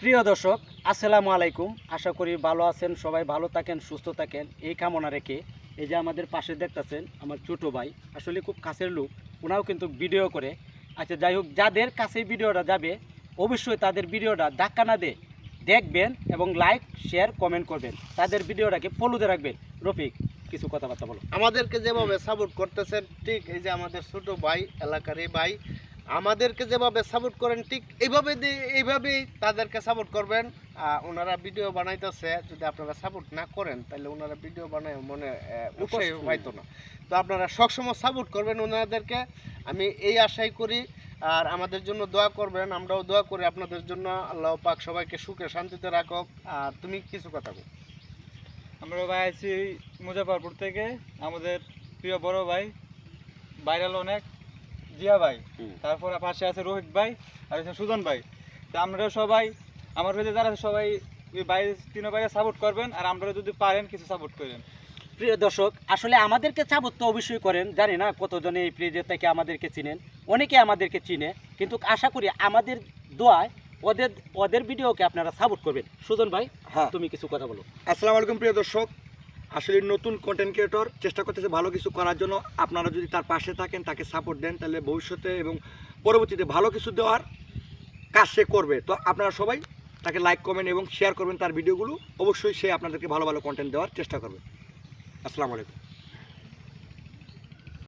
প্রিয় দর্শক, আসসালামু আলাইকুম। আশা করি ভালো আছেন, সবাই ভালো থাকেন, সুস্থ থাকেন এই কামনা রেখে এই যে আমাদের পাশে দেখতেছেন আমার ছোট ভাই, আসলে খুব কাছের লোক, ওনাও কিন্তু ভিডিও করে। আচ্ছা, যাই হোক, যাদের কাছে ভিডিওটা যাবে অবশ্যই তাদের ভিডিওটা ধাক্কা না দিয়ে দেখবেন এবং লাইক শেয়ার কমেন্ট করবেন, তাদের ভিডিওটাকে ফলোতে রাখবেন। রফিক, কিছু কথাবার্তা বলো। আমাদেরকে যেভাবে সাপোর্ট করতেছেন, ঠিক এই যে আমাদের ছোট ভাই, এলাকার এই ভাই আমাদেরকে যেভাবে সাপোর্ট করেন, ঠিক এইভাবেই তাদেরকে সাপোর্ট করবেন। ওনারা ভিডিও বানাইতেছে, যদি আপনারা সাপোর্ট না করেন তাহলে ওনারা ভিডিও বানায় মনে উৎসাহ পাইতো না। তো আপনারা সবসময় সাপোর্ট করবেন ওনাদেরকে, আমি এই আশাই করি। আর আমাদের জন্য দোয়া করবেন, আমরাও দোয়া করি আপনাদের জন্য। আল্লাহ পাক সবাইকে সুখে শান্তিতে রাখুক। আর তুমি কিছু কথা বল। আমরা ভাই আছি মুজাফরপুর থেকে। আমাদের প্রিয় বড় ভাই ভাইরাল অনেক জিয়া ভাই, তারপর পাশে আছে রোহিত ভাই, আর আছে সুজন ভাই। তো আমরা সবাই, আমার কাছে যারা আছে সবাই ওই ভাই তিন ভাইকে সাপোর্ট করবেন, আর আমরা যদি পারেন কিছু সাপোর্ট করেন। প্রিয় দর্শক, আসলে আমাদেরকে সাপোর্ট তো অবশ্যই করেন। জানি না কতজনে এই পেজের থেকে আমাদেরকে চিনেন, অনেকে আমাদেরকে চিনে, কিন্তু আশা করি আমাদের দোয়ায় ওদের ভিডিওকে আপনারা সাপোর্ট করবেন। সুজন ভাই, হ্যাঁ, তুমি কিছু কথা বলো। আসসালামু আলাইকুম প্রিয় দর্শক। আসলে নতুন কন্টেন্ট ক্রিয়েটর চেষ্টা করতেছে ভালো কিছু করার জন্য। আপনারা যদি তার পাশে থাকেন, তাকে সাপোর্ট দেন, তাহলে ভবিষ্যতে এবং পরবর্তীতে ভালো কিছু দেওয়ার কাজ সে করবে। তো আপনারা সবাই তাকে লাইক, কমেন্ট এবং শেয়ার করবেন তার ভিডিওগুলো। অবশ্যই সে আপনাদেরকে ভালো ভালো কন্টেন্ট দেওয়ার চেষ্টা করবে। আসসালামু আলাইকুম।